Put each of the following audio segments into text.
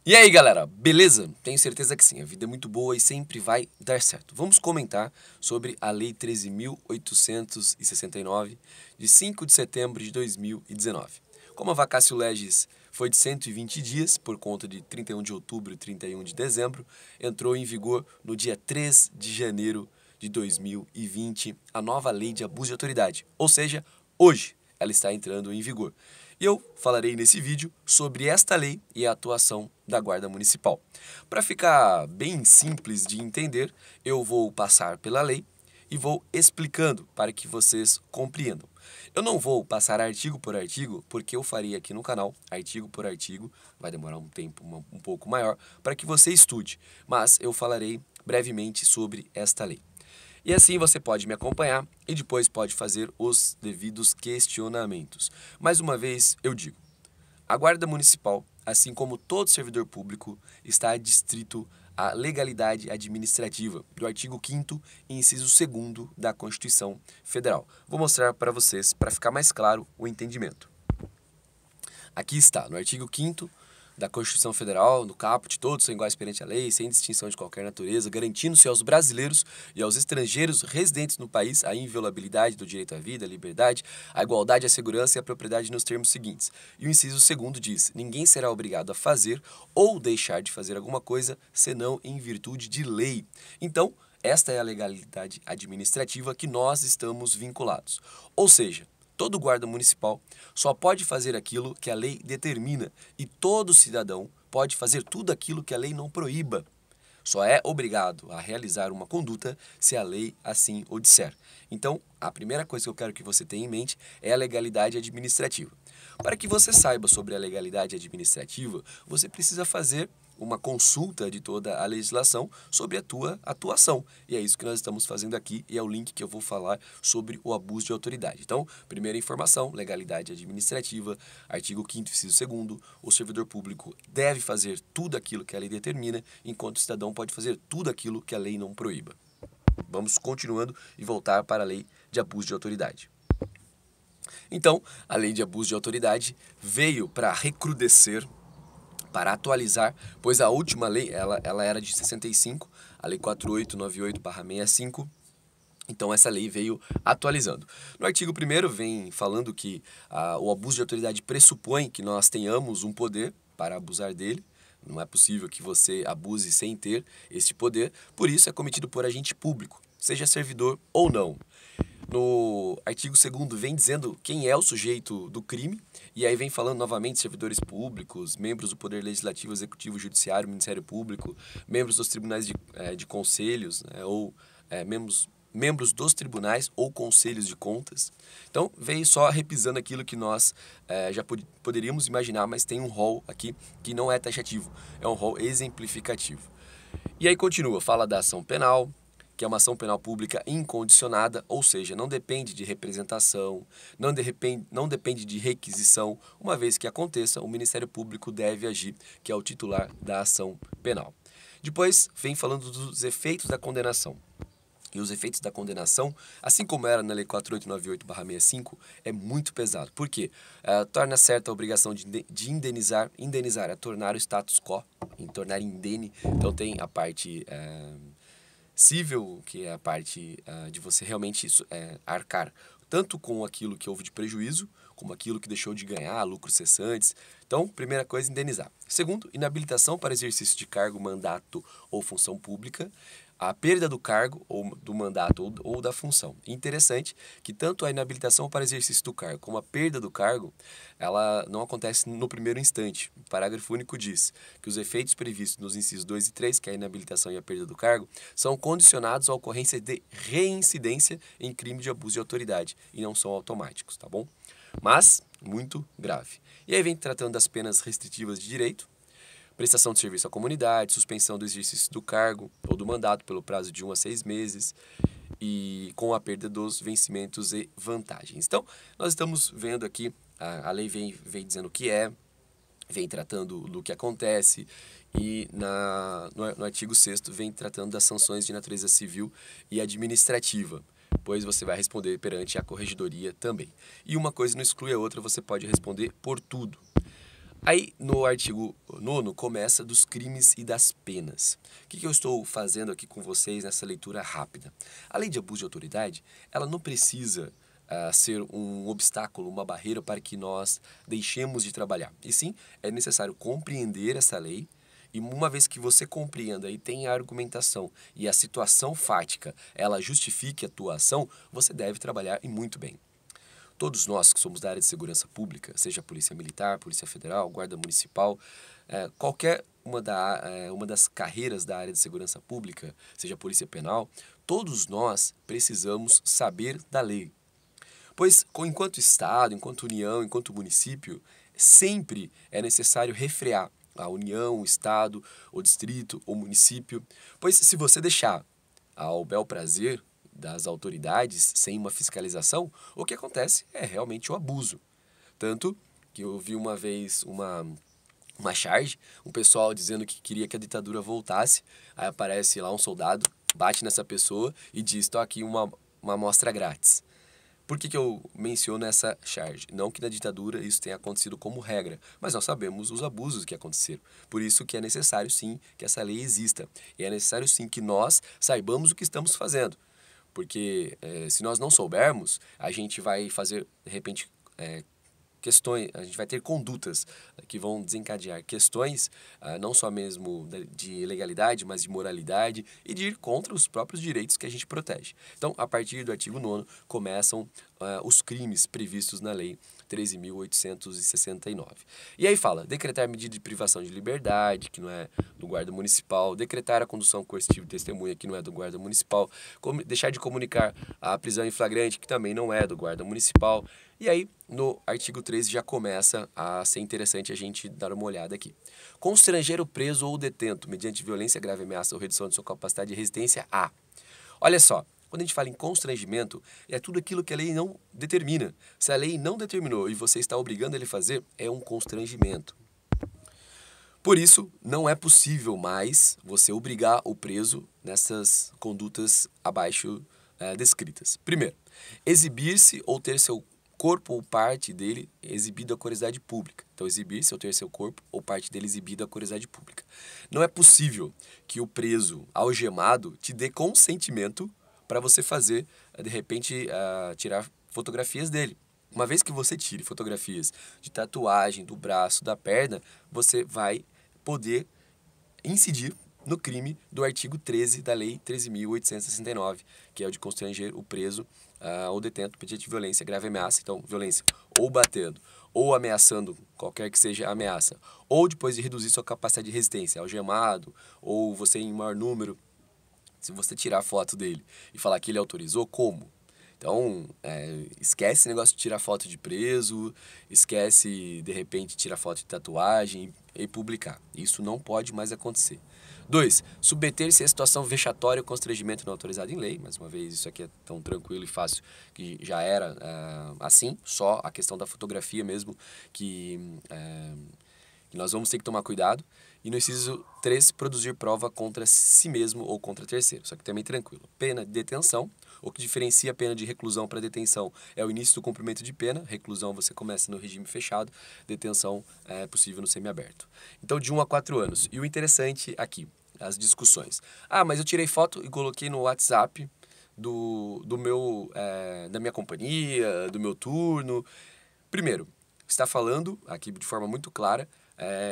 E aí, galera, beleza? Tenho certeza que sim, a vida é muito boa e sempre vai dar certo. Vamos comentar sobre a Lei 13.869, de 5 de setembro de 2019. Como a vacatio legis foi de 120 dias, por conta de 31 de outubro e 31 de dezembro, entrou em vigor no dia 3 de janeiro de 2020 a nova Lei de Abuso de Autoridade, ou seja, hoje ela está entrando em vigor. E eu falarei nesse vídeo sobre esta lei e a atuação da Guarda Municipal. Para ficar bem simples de entender, eu vou passar pela lei e vou explicando para que vocês compreendam. Eu não vou passar artigo por artigo, porque eu faria aqui no canal, artigo por artigo, vai demorar um tempo um pouco maior, para que você estude, mas eu falarei brevemente sobre esta lei. E assim você pode me acompanhar e depois pode fazer os devidos questionamentos. Mais uma vez eu digo, a Guarda Municipal, assim como todo servidor público, está adstrito à legalidade administrativa do artigo 5º, inciso 2º da Constituição Federal. Vou mostrar para vocês, para ficar mais claro o entendimento. Aqui está, no artigo 5º da Constituição Federal, no caput, todos são iguais perante a lei, sem distinção de qualquer natureza, garantindo-se aos brasileiros e aos estrangeiros residentes no país a inviolabilidade do direito à vida, à liberdade, à igualdade, à segurança e à propriedade nos termos seguintes. E o inciso 2º diz: ninguém será obrigado a fazer ou deixar de fazer alguma coisa, senão em virtude de lei. Então, esta é a legalidade administrativa que nós estamos vinculados. Ou seja, todo guarda municipal só pode fazer aquilo que a lei determina e todo cidadão pode fazer tudo aquilo que a lei não proíba. Só é obrigado a realizar uma conduta se a lei assim o disser. Então, a primeira coisa que eu quero que você tenha em mente é a legalidade administrativa. Para que você saiba sobre a legalidade administrativa, você precisa fazer uma consulta de toda a legislação sobre a tua atuação. E é isso que nós estamos fazendo aqui e é o link que eu vou falar sobre o abuso de autoridade. Então, primeira informação, legalidade administrativa, artigo 5º, inciso 2º, o servidor público deve fazer tudo aquilo que a lei determina, enquanto o cidadão pode fazer tudo aquilo que a lei não proíba. Vamos continuando e voltar para a lei de abuso de autoridade. Então, a lei de abuso de autoridade veio para recrudescer, para atualizar, pois a última lei ela era de 65, a lei 4898/65. Então essa lei veio atualizando. No artigo 1º vem falando que o abuso de autoridade pressupõe que nós tenhamos um poder para abusar dele. Não é possível que você abuse sem ter este poder, por isso é cometido por agente público, seja servidor ou não. No artigo 2º vem dizendo quem é o sujeito do crime, e aí vem falando novamente servidores públicos, membros do Poder Legislativo, Executivo, Judiciário, Ministério Público, membros dos tribunais de conselhos, né, ou membros dos tribunais ou conselhos de contas. Então, veio só repisando aquilo que nós já poderíamos imaginar, mas tem um rol aqui que não é taxativo, é um rol exemplificativo. E aí continua, fala da ação penal, que é uma ação penal pública incondicionada, ou seja, não depende de representação, não depende de requisição. Uma vez que aconteça, o Ministério Público deve agir, que é o titular da ação penal. Depois, vem falando dos efeitos da condenação. E os efeitos da condenação, assim como era na Lei 4898/65, é muito pesado. Por quê? Torna certa a obrigação de indenizar é tornar o status quo, em tornar indene. Então tem a parte cível, que é a parte de você realmente arcar tanto com aquilo que houve de prejuízo, como aquilo que deixou de ganhar, lucros cessantes. Então, primeira coisa, indenizar. Segundo, inabilitação para exercício de cargo, mandato ou função pública, a perda do cargo, ou do mandato, ou da função. Interessante que tanto a inabilitação para exercício do cargo como a perda do cargo, ela não acontece no primeiro instante. O parágrafo único diz que os efeitos previstos nos incisos 2 e 3, que é a inabilitação e a perda do cargo, são condicionados à ocorrência de reincidência em crime de abuso de autoridade e não são automáticos, tá bom? Mas muito grave. E aí vem tratando das penas restritivas de direito, prestação de serviço à comunidade, suspensão do exercício do cargo ou do mandato pelo prazo de 1 a 6 meses e com a perda dos vencimentos e vantagens. Então, nós estamos vendo aqui, a lei vem dizendo o que é, vem tratando do que acontece e no artigo 6º vem tratando das sanções de natureza civil e administrativa, pois você vai responder perante a corregedoria também. E uma coisa não exclui a outra, você pode responder por tudo. Aí, no artigo 9º, começa dos crimes e das penas. O que eu estou fazendo aqui com vocês nessa leitura rápida? A lei de abuso de autoridade, ela não precisa ser um obstáculo, uma barreira para que nós deixemos de trabalhar. E sim, é necessário compreender essa lei, e uma vez que você compreenda e tenha a argumentação e a situação fática, ela justifique a tua ação, você deve trabalhar e muito bem. Todos nós que somos da área de segurança pública, seja Polícia Militar, Polícia Federal, Guarda Municipal, qualquer uma das carreiras da área de segurança pública, seja Polícia Penal, todos nós precisamos saber da lei. Pois, enquanto Estado, enquanto União, enquanto município, sempre é necessário refrear a União, o Estado, o Distrito, o município. Pois, se você deixar ao bel prazer das autoridades sem uma fiscalização, o que acontece é realmente o abuso. Tanto que eu vi uma vez uma charge, um pessoal dizendo que queria que a ditadura voltasse, aí aparece lá um soldado, bate nessa pessoa e diz, estou aqui uma amostra grátis. Por que eu menciono essa charge? Não que na ditadura isso tenha acontecido como regra, mas nós sabemos os abusos que aconteceram. Por isso que é necessário sim que essa lei exista. E é necessário sim que nós saibamos o que estamos fazendo. Porque se nós não soubermos, a gente vai fazer, de repente, questões, a gente vai ter condutas que vão desencadear questões não só mesmo de legalidade, mas de moralidade e de ir contra os próprios direitos que a gente protege. Então, a partir do artigo 9º, começam os crimes previstos na Lei 13.869. E aí fala, decretar medida de privação de liberdade, que não é do guarda municipal, decretar a condução coercitiva de testemunha, que não é do guarda municipal, deixar de comunicar a prisão em flagrante, que também não é do guarda municipal. E aí, no artigo 13 já começa a ser interessante a gente dar uma olhada aqui. Constranger o preso ou detento mediante violência, grave ameaça ou redução de sua capacidade de resistência a. Olha só, quando a gente fala em constrangimento, é tudo aquilo que a lei não determina. Se a lei não determinou e você está obrigando ele a fazer, é um constrangimento. Por isso, não é possível mais você obrigar o preso nessas condutas abaixo descritas. Primeiro, exibir-se ou ter seu corpo ou parte dele exibido à curiosidade pública. Então, exibir-se ou ter seu corpo ou parte dele exibido à curiosidade pública. Não é possível que o preso algemado te dê consentimento para você fazer, de repente, tirar fotografias dele. Uma vez que você tire fotografias de tatuagem, do braço, da perna, você vai poder incidir no crime do artigo 13 da Lei 13.869, que é o de constranger o preso ou detento mediante violência, grave ameaça. Então, violência ou batendo, ou ameaçando, qualquer que seja a ameaça, ou depois de reduzir sua capacidade de resistência, algemado, ou você em maior número. Se você tirar foto dele e falar que ele autorizou, como? Então, esquece esse negócio de tirar foto de preso, esquece, de repente, tirar foto de tatuagem e publicar. Isso não pode mais acontecer. 2. Submeter-se a situação vexatória ou constrangimento não autorizado em lei. Mais uma vez, isso aqui é tão tranquilo e fácil que já era assim. Só a questão da fotografia mesmo que nós vamos ter que tomar cuidado. E no inciso 3, produzir prova contra si mesmo ou contra terceiro. Só que também tranquilo. Pena de detenção. O que diferencia a pena de reclusão para detenção é o início do cumprimento de pena. Reclusão você começa no regime fechado, detenção é possível no semiaberto. Então, de 1 a 4 anos. E o interessante aqui, as discussões. Ah, mas eu tirei foto e coloquei no WhatsApp da minha companhia, do meu turno. Primeiro, está falando, aqui de forma muito clara,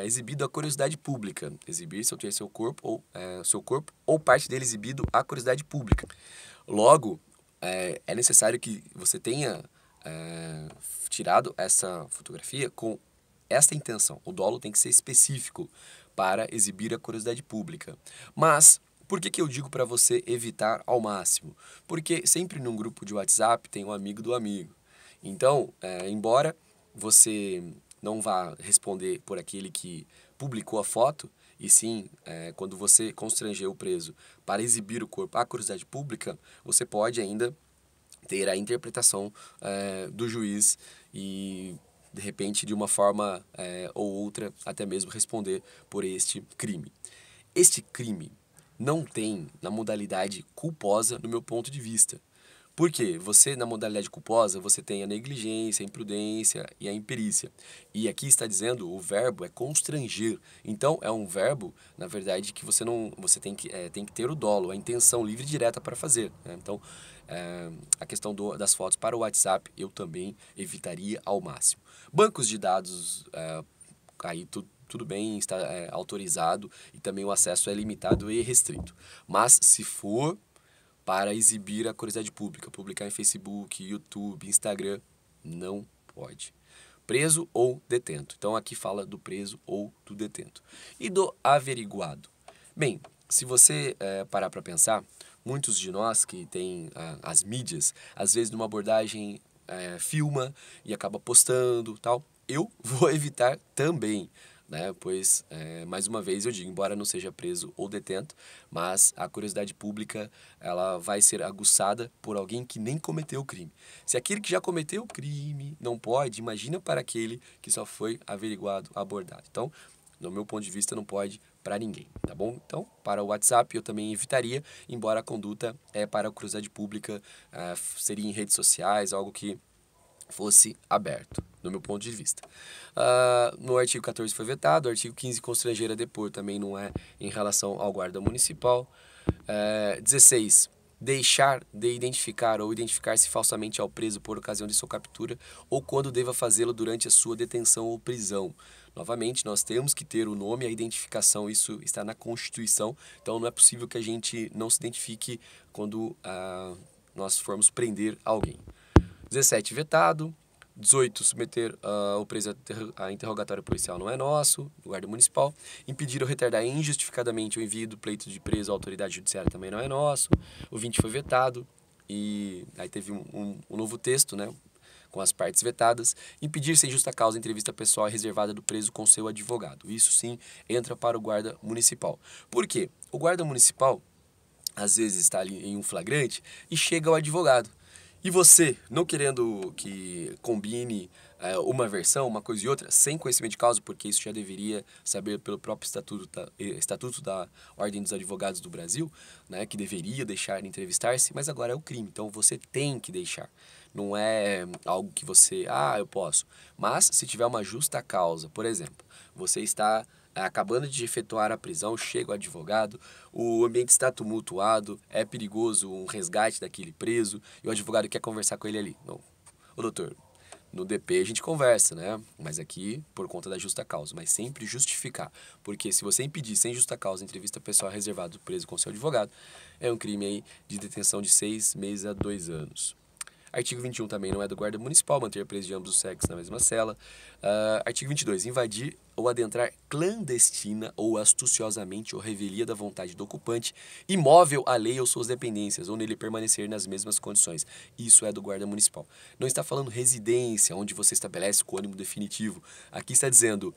exibido à curiosidade pública. Exibir-se ou ter seu corpo ou parte dele exibido à curiosidade pública. Logo, é necessário que você tenha tirado essa fotografia com esta intenção. O dolo tem que ser específico para exibir a curiosidade pública. Mas, por que eu digo para você evitar ao máximo? Porque sempre num grupo de WhatsApp tem um amigo do amigo. Então, embora você não vá responder por aquele que publicou a foto, e sim, quando você constranger o preso para exibir o corpo à curiosidade pública, você pode ainda ter a interpretação do juiz e, de repente, de uma forma ou outra, até mesmo responder por este crime. Este crime não tem na modalidade culposa, no meu ponto de vista, Por quê? Você, na modalidade culposa, você tem a negligência, a imprudência e a imperícia. E aqui está dizendo, o verbo é constranger. Então, é um verbo, na verdade, que você tem que ter o dolo, a intenção livre e direta para fazer, né? Então, a questão das fotos para o WhatsApp, eu também evitaria ao máximo. Bancos de dados, aí tudo bem, está autorizado e também o acesso é limitado e restrito. Mas, se for para exibir a curiosidade pública, publicar em Facebook, YouTube, Instagram, não pode. Preso ou detento. Então aqui fala do preso ou do detento. E do averiguado. Bem, se você parar para pensar, muitos de nós que têm as mídias, às vezes numa abordagem filma e acaba postando, tal. Eu vou evitar também, né? Pois, mais uma vez eu digo, embora não seja preso ou detento, mas a curiosidade pública ela vai ser aguçada por alguém que nem cometeu o crime. Se aquele que já cometeu o crime não pode, imagina para aquele que só foi averiguado, abordado. Então, no meu ponto de vista, não pode para ninguém, tá bom? Então, para o WhatsApp eu também evitaria, embora a conduta para a curiosidade pública seria em redes sociais, algo que fosse aberto, no meu ponto de vista. No artigo 14 foi vetado, o artigo 15, constranger a depor, também não é em relação ao guarda municipal. 16, deixar de identificar ou identificar-se falsamente ao preso por ocasião de sua captura ou quando deva fazê-lo durante a sua detenção ou prisão. Novamente, nós temos que ter o nome e a identificação, isso está na Constituição, então não é possível que a gente não se identifique quando nós formos prender alguém. 17, vetado. 18, submeter o preso a interrogatório policial não é nosso, do guarda municipal. Impedir ou retardar injustificadamente o envio do pleito de preso à autoridade judiciária também não é nosso. O 20 foi vetado e aí teve um novo texto, né, com as partes vetadas. Impedir sem justa causa entrevista pessoal reservada do preso com seu advogado. Isso sim entra para o guarda municipal. Por quê? O guarda municipal às vezes está ali em um flagrante e chega o advogado. E você, não querendo que combine uma versão, uma coisa e outra, sem conhecimento de causa, porque isso já deveria saber pelo próprio Estatuto da Ordem dos Advogados do Brasil, né, que deveria deixar de entrevistar-se, mas agora é o crime, então você tem que deixar. Não é algo que você, eu posso. Mas se tiver uma justa causa, por exemplo, você está acabando de efetuar a prisão, chega o advogado, o ambiente está tumultuado, é perigoso um resgate daquele preso e o advogado quer conversar com ele ali. Não, ô doutor, no DP a gente conversa, né? Mas aqui por conta da justa causa, mas sempre justificar. Porque se você impedir sem justa causa a entrevista pessoal reservada do preso com seu advogado, é um crime aí de detenção de 6 meses a 2 anos. Artigo 21 também não é do guarda municipal, manter preso de ambos os sexos na mesma cela. Artigo 22, invadir ou adentrar clandestina ou astuciosamente ou revelia da vontade do ocupante, imóvel à lei ou suas dependências, ou nele permanecer nas mesmas condições. Isso é do guarda municipal. Não está falando residência, onde você estabelece o ônimo definitivo. Aqui está dizendo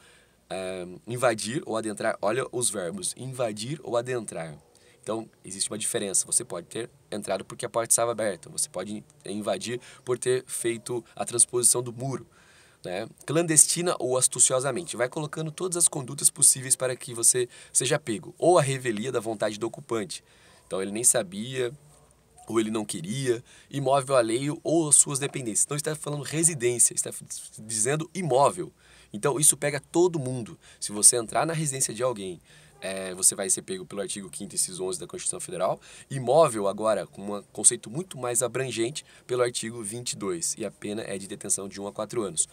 invadir ou adentrar. Olha os verbos, invadir ou adentrar. Então, existe uma diferença. Você pode ter entrado porque a porta estava aberta. Você pode invadir por ter feito a transposição do muro, né? Clandestina ou astuciosamente. Vai colocando todas as condutas possíveis para que você seja pego. Ou a revelia da vontade do ocupante. Então, ele nem sabia, ou ele não queria. Imóvel alheio ou suas dependências. Então, está falando residência, está dizendo imóvel. Então, isso pega todo mundo. Se você entrar na residência de alguém, você vai ser pego pelo artigo 5º, inciso 11 da Constituição Federal. Imóvel, agora, com um conceito muito mais abrangente, pelo artigo 22. E a pena é de detenção de 1 a 4 anos.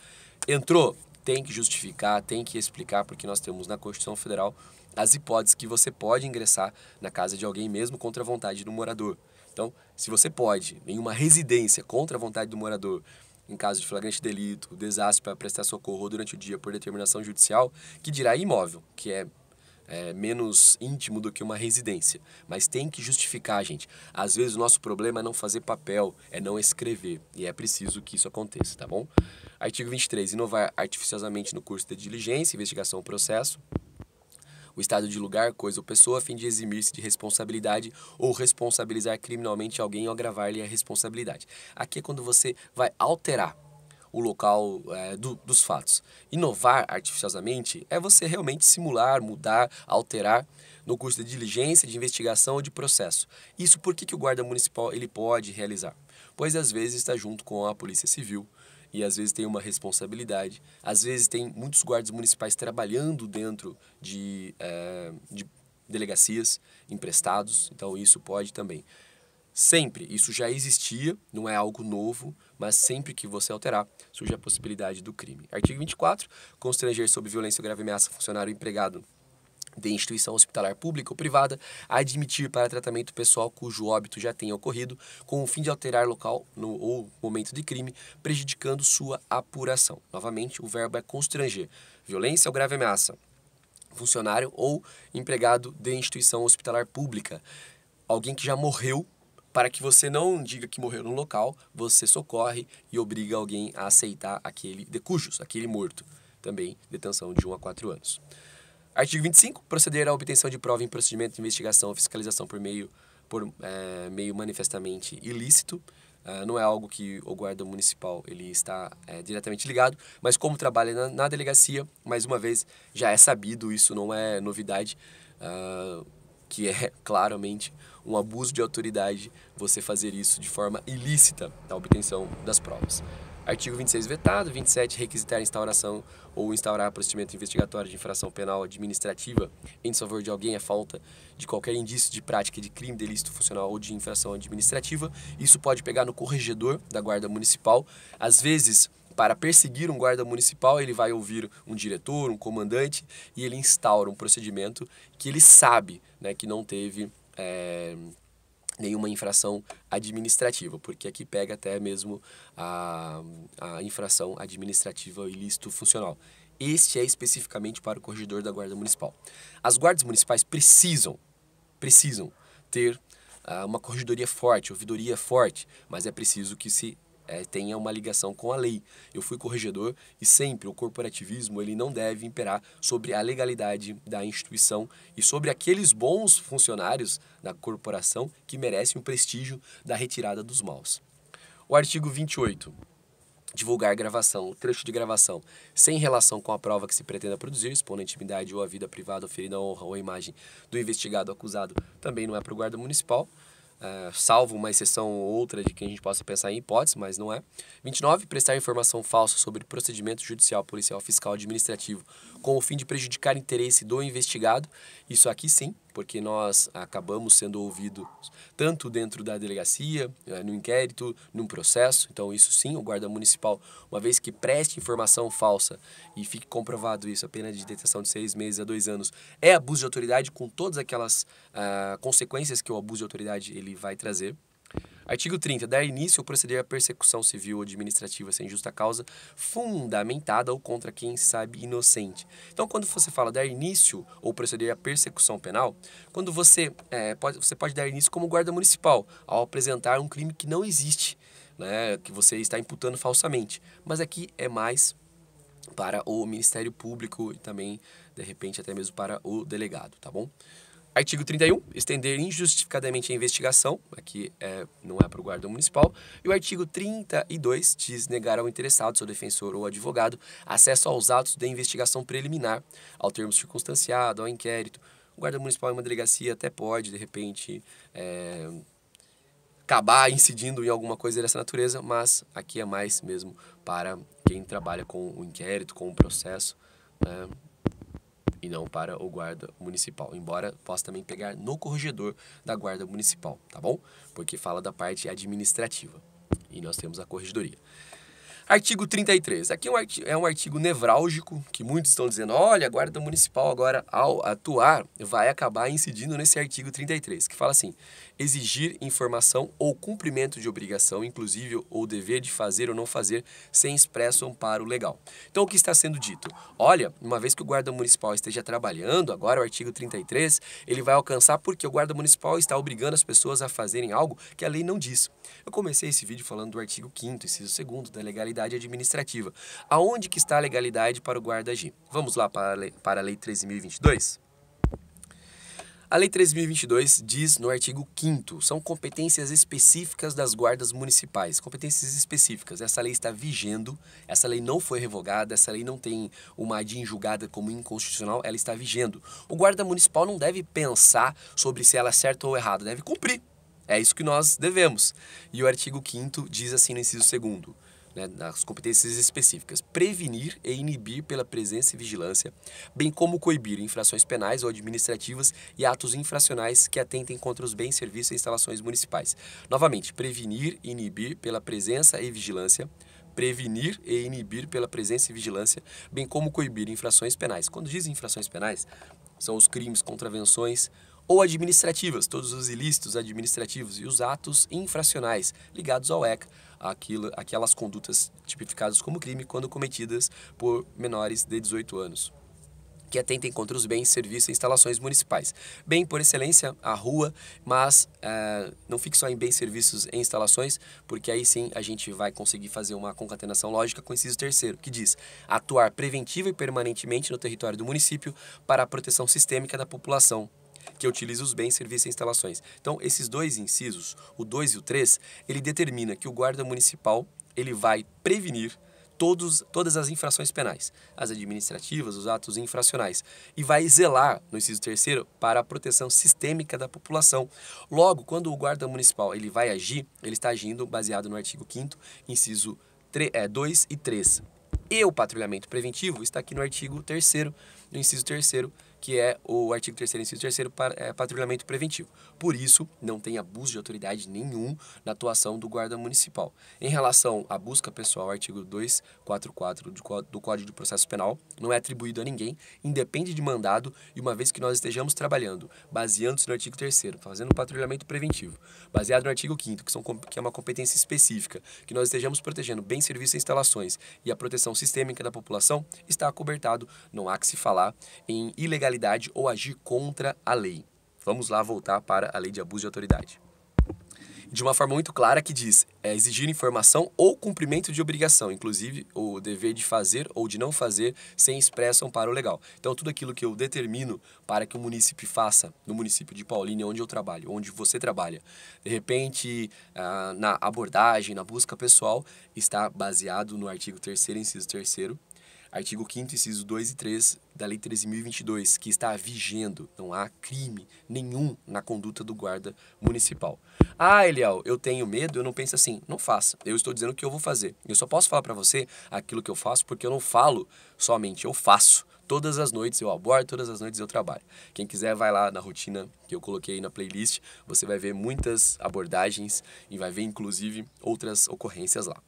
Entrou, tem que justificar, tem que explicar, porque nós temos na Constituição Federal as hipóteses que você pode ingressar na casa de alguém mesmo contra a vontade do morador. Então, se você pode, em uma residência contra a vontade do morador, em caso de flagrante delito, desastre para prestar socorro durante o dia por determinação judicial, que dirá imóvel, que é menos íntimo do que uma residência. Mas tem que justificar, gente. Às vezes o nosso problema é não fazer papel, é não escrever. E é preciso que isso aconteça, tá bom? Artigo 23. Inovar artificiosamente no curso de diligência, investigação ou processo. O estado de lugar, coisa ou pessoa, a fim de eximir-se de responsabilidade ou responsabilizar criminalmente alguém ou agravar-lhe a responsabilidade. Aqui é quando você vai alterar o local dos fatos. Inovar artificiosamente é você realmente simular, mudar, alterar no curso de diligência, de investigação ou de processo. Isso por que o guarda municipal ele pode realizar? Pois às vezes está junto com a polícia civil e às vezes tem uma responsabilidade, às vezes tem muitos guardas municipais trabalhando dentro de delegacias, emprestados, então isso pode também. Sempre, isso já existia, não é algo novo, mas sempre que você alterar, surge a possibilidade do crime. Artigo 24, constranger sob violência ou grave ameaça funcionário ou empregado de instituição hospitalar pública ou privada a admitir para tratamento pessoal cujo óbito já tenha ocorrido, com o fim de alterar local ou momento de crime, prejudicando sua apuração. Novamente, o verbo é constranger. Violência ou grave ameaça. Funcionário ou empregado de instituição hospitalar pública. Alguém que já morreu, para que você não diga que morreu no local, você socorre e obriga alguém a aceitar aquele de cujos, aquele morto. Também detenção de 1 a 4 anos. Artigo 25. Proceder à obtenção de prova em procedimento de investigação ou fiscalização por meio manifestamente ilícito. Não é algo que o guarda municipal ele está diretamente ligado, mas como trabalha na delegacia, mais uma vez, já é sabido, isso não é novidade, que é claramente um abuso de autoridade você fazer isso de forma ilícita na obtenção das provas. Artigo 26 vetado, 27 requisitar a instauração ou instaurar procedimento investigatório de infração penal administrativa em desfavor de alguém a falta de qualquer indício de prática de crime, delito funcional ou de infração administrativa. Isso pode pegar no corregedor da guarda municipal. Às vezes, para perseguir um guarda municipal, ele vai ouvir um diretor, um comandante, e ele instaura um procedimento que ele sabe, né, que não teve nenhuma infração administrativa, porque aqui pega até mesmo a infração administrativa ilícito funcional. Este é especificamente para o corregedor da guarda municipal. As guardas municipais precisam ter uma corregedoria forte, ouvidoria forte, mas é preciso que se tenha uma ligação com a lei. Eu fui corregedor e sempre o corporativismo ele não deve imperar sobre a legalidade da instituição e sobre aqueles bons funcionários da corporação que merecem o prestígio da retirada dos maus. O artigo 28. Divulgar gravação, trecho de gravação, sem relação com a prova que se pretenda produzir, expondo a intimidade ou a vida privada, ou ferindo a honra ou a imagem do investigado ou acusado, também não é para o guarda municipal. Salvo uma exceção ou outra de que a gente possa pensar em hipótese, mas não é. 29. Prestar informação falsa sobre procedimento judicial, policial, fiscal, administrativo, com o fim de prejudicar interesse do investigado. Isso aqui sim, porque nós acabamos sendo ouvidos tanto dentro da delegacia, no inquérito, num processo. Então isso sim, o guarda municipal, uma vez que preste informação falsa e fique comprovado isso, a pena de detenção de 6 meses a 2 anos é abuso de autoridade, com todas aquelas consequências que o abuso de autoridade ele vai trazer. Artigo 30. Dar início ou proceder à persecução civil ou administrativa sem justa causa fundamentada ou contra quem se sabe inocente. Então, quando você fala dar início ou proceder à persecução penal, quando você pode dar início como guarda municipal, ao apresentar um crime que não existe, né, que você está imputando falsamente. Mas aqui é mais para o Ministério Público e também, de repente, até mesmo para o delegado, tá bom? Artigo 31, estender injustificadamente a investigação, aqui não é para o guarda municipal. E o artigo 32 diz negar ao interessado, seu defensor ou advogado, acesso aos atos de investigação preliminar, ao termo circunstanciado, ao inquérito. O guarda municipal em uma delegacia até pode, de repente, acabar incidindo em alguma coisa dessa natureza, mas aqui é mais mesmo para quem trabalha com o inquérito, com o processo, né? E não para o guarda municipal, embora possa também pegar no corregedor da guarda municipal, tá bom? Porque fala da parte administrativa e nós temos a corregedoria. Artigo 33. Aqui é um artigo nevrálgico, que muitos estão dizendo, olha, a guarda municipal agora, ao atuar, vai acabar incidindo nesse artigo 33, que fala assim, exigir informação ou cumprimento de obrigação, inclusive ou dever de fazer ou não fazer, sem expresso amparo legal. Então, o que está sendo dito? Olha, uma vez que o guarda municipal esteja trabalhando, agora o artigo 33, ele vai alcançar porque o guarda municipal está obrigando as pessoas a fazerem algo que a lei não diz. Eu comecei esse vídeo falando do artigo 5º, inciso 2º, da legalidade administrativa. Aonde que está a legalidade para o guarda agir? Vamos lá para a lei 13.022? A Lei 3.022 diz no artigo 5º, são competências específicas das guardas municipais, competências específicas. Essa lei está vigendo, essa lei não foi revogada, essa lei não tem uma ADIM julgada como inconstitucional, ela está vigendo. O guarda municipal não deve pensar sobre se ela é certa ou errada, deve cumprir. É isso que nós devemos. E o artigo 5º diz assim no inciso 2º, nas competências específicas, prevenir e inibir pela presença e vigilância, bem como coibir infrações penais ou administrativas e atos infracionais que atentem contra os bens, serviços e instalações municipais. Novamente, prevenir e inibir pela presença e vigilância, prevenir e inibir pela presença e vigilância, bem como coibir infrações penais. Quando dizem infrações penais, são os crimes, contravenções ou administrativas, todos os ilícitos administrativos e os atos infracionais ligados ao ECA, aquelas condutas tipificadas como crime quando cometidas por menores de 18 anos, que atentem contra os bens, serviços e instalações municipais. Bem, por excelência, a rua, mas não fique só em bens, serviços e instalações, porque aí sim a gente vai conseguir fazer uma concatenação lógica com o inciso 3º, que diz atuar preventiva e permanentemente no território do município para a proteção sistêmica da população, que utiliza os bens, serviços e instalações. Então, esses dois incisos, o 2 e o 3, ele determina que o guarda municipal ele vai prevenir todas as infrações penais, as administrativas, os atos infracionais, e vai zelar, no inciso 3º, para a proteção sistêmica da população. Logo, quando o guarda municipal ele vai agir, ele está agindo baseado no artigo 5º, inciso 2 e 3. E o patrulhamento preventivo está aqui no artigo 3º, no inciso 3º, que é o artigo 3º, inciso 3º, patrulhamento preventivo. Por isso, não tem abuso de autoridade nenhum na atuação do guarda municipal. Em relação à busca pessoal, artigo 244 do Código de Processo Penal, não é atribuído a ninguém, independe de mandado, e uma vez que nós estejamos trabalhando, baseando-se no artigo 3º, fazendo patrulhamento preventivo, baseado no artigo 5º, que é uma competência específica, que nós estejamos protegendo bens, serviços e instalações e a proteção sistêmica da população, está acobertado, não há que se falar em ilegalidade ou agir contra a lei. Vamos lá voltar para a lei de abuso de autoridade. De uma forma muito clara que diz exigir informação ou cumprimento de obrigação, inclusive o dever de fazer ou de não fazer sem expresso amparo legal. Então tudo aquilo que eu determino para que o município faça, no município de Paulínia, onde eu trabalho, onde você trabalha, de repente na abordagem, na busca pessoal, está baseado no artigo 3º, inciso 3º, artigo 5º, inciso 2 e 3 da Lei 13.022, que está vigendo. Não há crime nenhum na conduta do guarda municipal. Ah, Eliel, eu tenho medo, eu não penso assim. Não faça. Eu estou dizendo o que eu vou fazer. Eu só posso falar para você aquilo que eu faço porque eu não falo somente, eu faço. Todas as noites eu abordo, todas as noites eu trabalho. Quem quiser vai lá na rotina que eu coloquei na playlist, você vai ver muitas abordagens e vai ver inclusive outras ocorrências lá.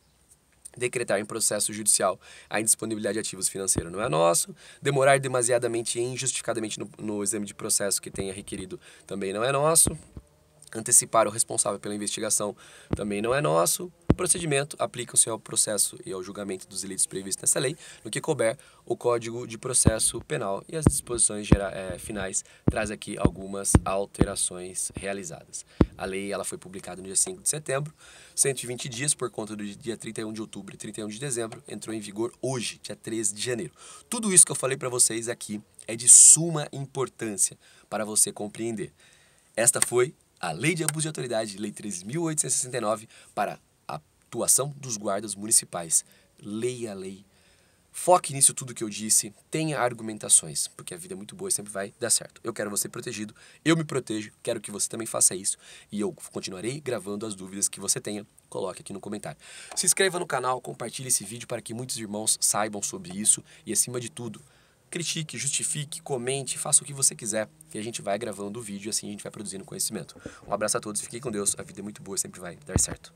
Decretar em processo judicial a indisponibilidade de ativos financeiros não é nosso. Demorar demasiadamente e injustificadamente no exame de processo que tenha requerido também não é nosso. Antecipar o responsável pela investigação também não é nosso. Procedimento aplica-se ao processo e ao julgamento dos delitos previstos nessa lei, no que couber o Código de Processo Penal e as disposições finais traz aqui algumas alterações realizadas. A lei ela foi publicada no dia 5 de setembro, 120 dias por conta do dia 31 de outubro e 31 de dezembro, entrou em vigor hoje, dia 13 de janeiro. Tudo isso que eu falei para vocês aqui é de suma importância para você compreender. Esta foi a Lei de Abuso de Autoridade, Lei 3.869, para a atuação dos guardas municipais. Leia a lei. Foque nisso tudo que eu disse. Tenha argumentações, porque a vida é muito boa e sempre vai dar certo. Eu quero você protegido, eu me protejo, quero que você também faça isso. E eu continuarei gravando as dúvidas que você tenha. Coloque aqui no comentário. Se inscreva no canal, compartilhe esse vídeo para que muitos irmãos saibam sobre isso. E acima de tudo, critique, justifique, comente, faça o que você quiser. E a gente vai gravando o vídeo e assim a gente vai produzindo conhecimento. Um abraço a todos, fiquem com Deus. A vida é muito boa e sempre vai dar certo.